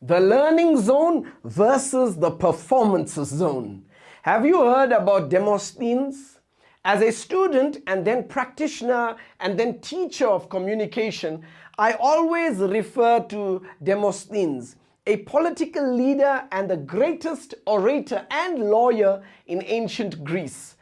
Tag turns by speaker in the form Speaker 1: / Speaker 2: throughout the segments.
Speaker 1: The learning zone versus the performance zone. Have you heard about Demosthenes? As a student and then practitioner and then teacher of communication, I always refer to Demosthenes, a political leader and the greatest orator and lawyer in ancient Greece.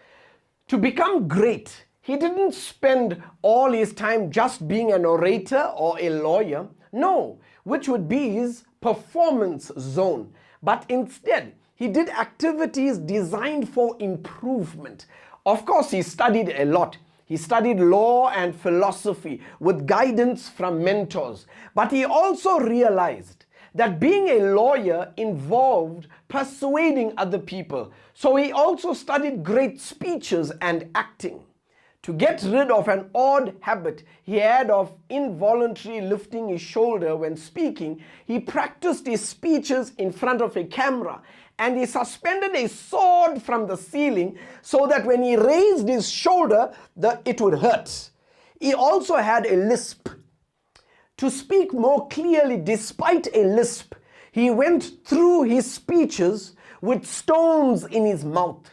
Speaker 1: To become great, he didn't spend all his time just being an orator or a lawyer. No, which would be his performance zone. But instead, he did activities designed for improvement. Of course, he studied a lot. He studied law and philosophy with guidance from mentors. But he also realized that being a lawyer involved persuading other people. So he also studied great speeches and acting. To get rid of an odd habit he had of involuntarily lifting his shoulder when speaking, he practiced his speeches in front of a camera, and he suspended a sword from the ceiling so that when he raised his shoulder, it would hurt. He also had a lisp. To speak more clearly despite a lisp, he went through his speeches with stones in his mouth.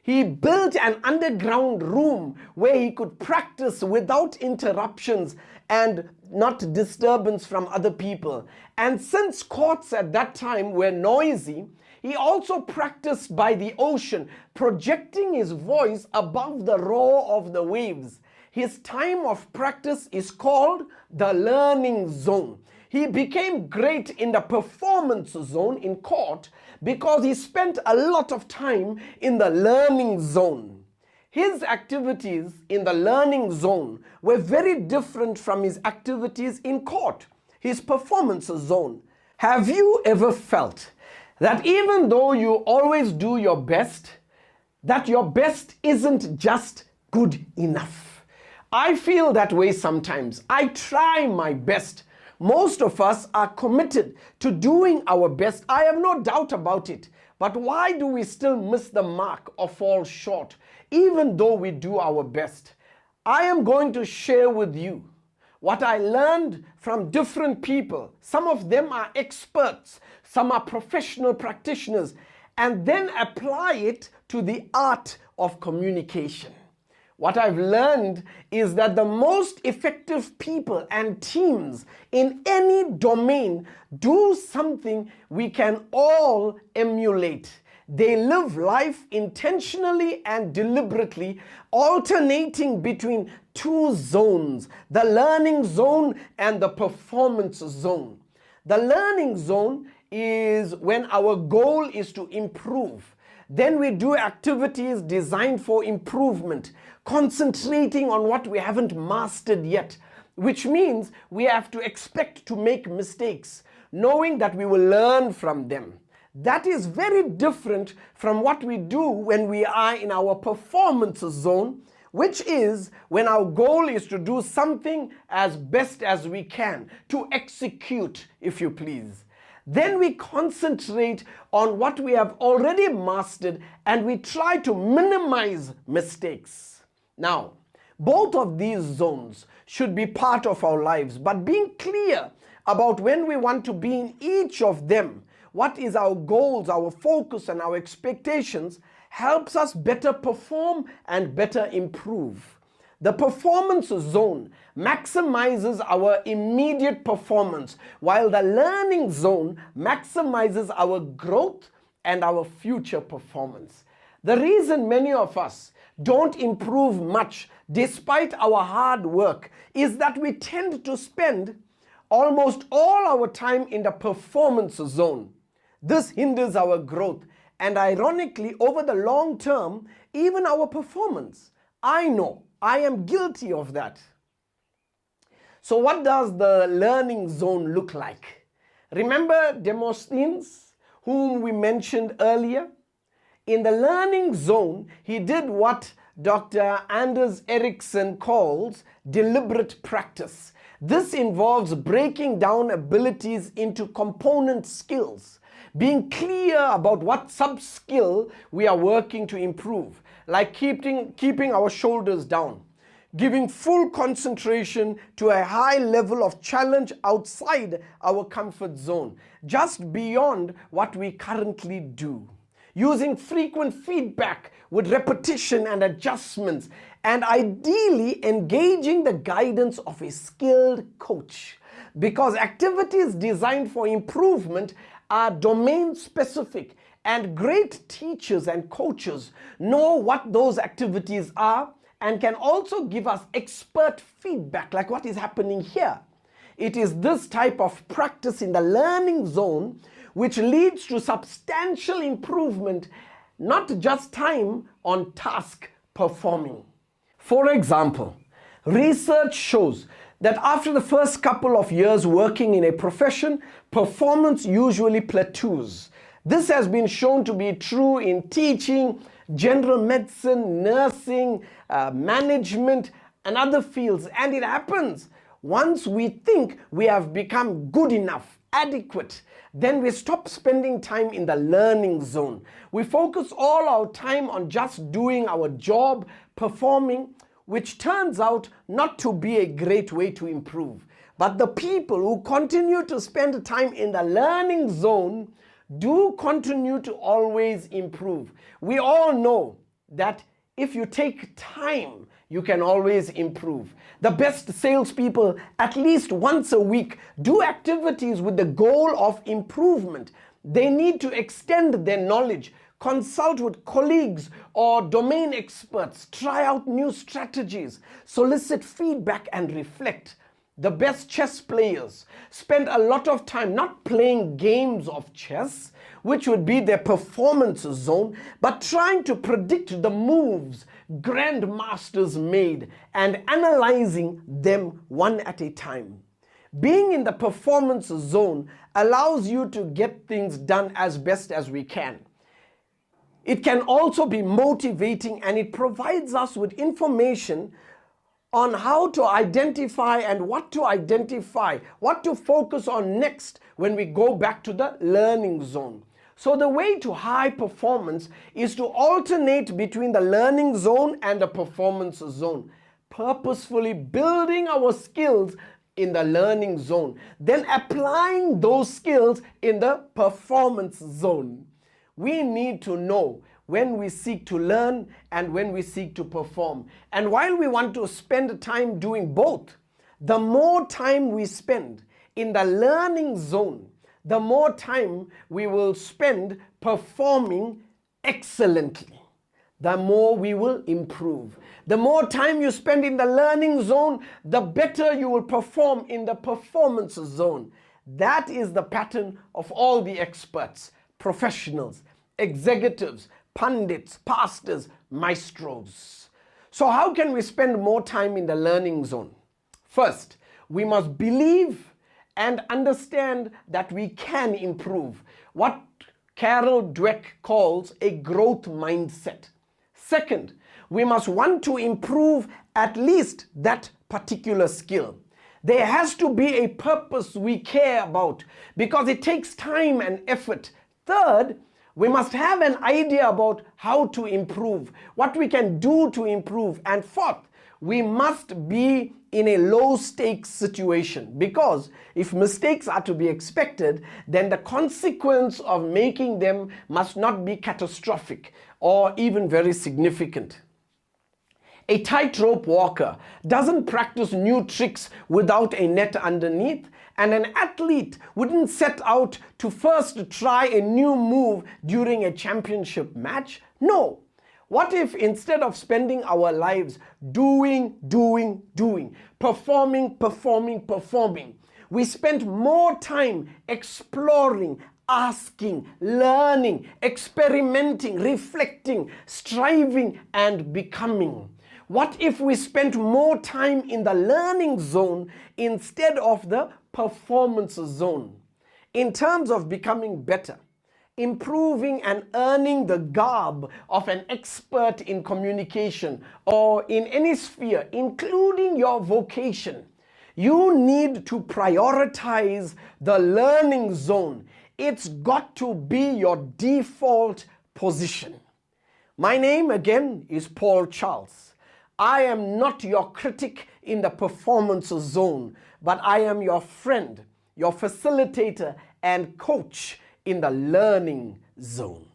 Speaker 1: He built an underground room where he could practice without interruptions and not disturbance from other people. And since courts at that time were noisy, he also practiced by the ocean, projecting his voice above the roar of the waves. His time of practice is called the learning zone. He became great in the performance zone in court because he spent a lot of time in the learning zone. His activities in the learning zone were very different from his activities in court, his performance zone. Have you ever felt that even though you always do your best, that your best isn't just good enough? I feel that way sometimes. I try my best. Most of us are committed to doing our best. I have no doubt about it. But why do we still miss the mark or fall short, even though we do our best? I am going to share with you what I learned from different people. Some of them are experts, some are professional practitioners, and then apply it to the art of communication. What I've learned is that the most effective people and teams in any domain do something we can all emulate. They live life intentionally and deliberately, alternating between two zones, the learning zone and the performance zone. The learning zone is when our goal is to improve. Then we do activities designed for improvement, concentrating on what we haven't mastered yet, which means we have to expect to make mistakes, knowing that we will learn from them. That is very different from what we do when we are in our performance zone, which is when our goal is to do something as best as we can, to execute, if you please. Then we concentrate on what we have already mastered and we try to minimize mistakes. Now, both of these zones should be part of our lives, but being clear about when we want to be in each of them, what is our goals, our focus, and our expectations, helps us better perform and better improve. The performance zone maximizes our immediate performance, while the learning zone maximizes our growth and our future performance. The reason many of us don't improve much despite our hard work is that we tend to spend almost all our time in the performance zone. This hinders our growth and, ironically, over the long term, even our performance. I know, I am guilty of that. So what does the learning zone look like? Remember Demosthenes, whom we mentioned earlier? In the learning zone, he did what Dr. Anders Ericsson calls deliberate practice. This involves breaking down abilities into component skills, being clear about what sub-skill we are working to improve, like keeping our shoulders down. giving full concentration to a high level of challenge outside our comfort zone, just beyond what we currently do. Using frequent feedback with repetition and adjustments, and ideally engaging the guidance of a skilled coach. Because activities designed for improvement are domain specific, and great teachers and coaches know what those activities are and can also give us expert feedback, like what is happening here. It is this type of practice in the learning zone which leads to substantial improvement, not just time on task performing. For example, research shows that after the first couple of years working in a profession, performance usually plateaus. This has been shown to be true in teaching, general medicine, nursing, management, and other fields. And it happens once we think we have become good enough, adequate, then we stop spending time in the learning zone. We focus all our time on just doing our job, performing, which turns out not to be a great way to improve. But the people who continue to spend time in the learning zone do continue to always improve. We all know that if you take time, you can always improve. The best salespeople, at least once a week, do activities with the goal of improvement. They need to extend their knowledge, consult with colleagues or domain experts, try out new strategies, solicit feedback and reflect. The best chess players spend a lot of time not playing games of chess, which would be their performance zone, but trying to predict the moves grandmasters made and analyzing them one at a time. Being in the performance zone allows you to get things done as best as we can. It can also be motivating, and it provides us with information on how to identify and what to identify, what to focus on next when we go back to the learning zone. So the way to high performance is to alternate between the learning zone and the performance zone, purposefully building our skills in the learning zone, then applying those skills in the performance zone. We need to know when we seek to learn and when we seek to perform. And while we want to spend time doing both, the more time we spend in the learning zone, the more time we will spend performing excellently. The more we will improve. The more time you spend in the learning zone, the better you will perform in the performance zone. That is the pattern of all the experts, professionals, executives, pundits, pastors, maestros. So how can we spend more time in the learning zone? First, we must believe and understand that we can improve, what Carol Dweck calls a growth mindset. Second, we must want to improve at least that particular skill. There has to be a purpose we care about because it takes time and effort. Third, we must have an idea about how to improve, what we can do to improve. And fourth, we must be in a low stakes situation, because if mistakes are to be expected, then the consequence of making them must not be catastrophic or even very significant. A tightrope walker doesn't practice new tricks without a net underneath, and an athlete wouldn't set out to first try a new move during a championship match. No. What if instead of spending our lives doing, performing, we spent more time exploring, asking, learning, experimenting, reflecting, striving, and becoming? What if we spent more time in the learning zone instead of the performance zone? In terms of becoming better, improving and earning the garb of an expert in communication or in any sphere, including your vocation, you need to prioritize the learning zone. It's got to be your default position. My name again is Paul Charles. I am not your critic in the performance zone, but I am your friend, your facilitator and coach in the learning zone.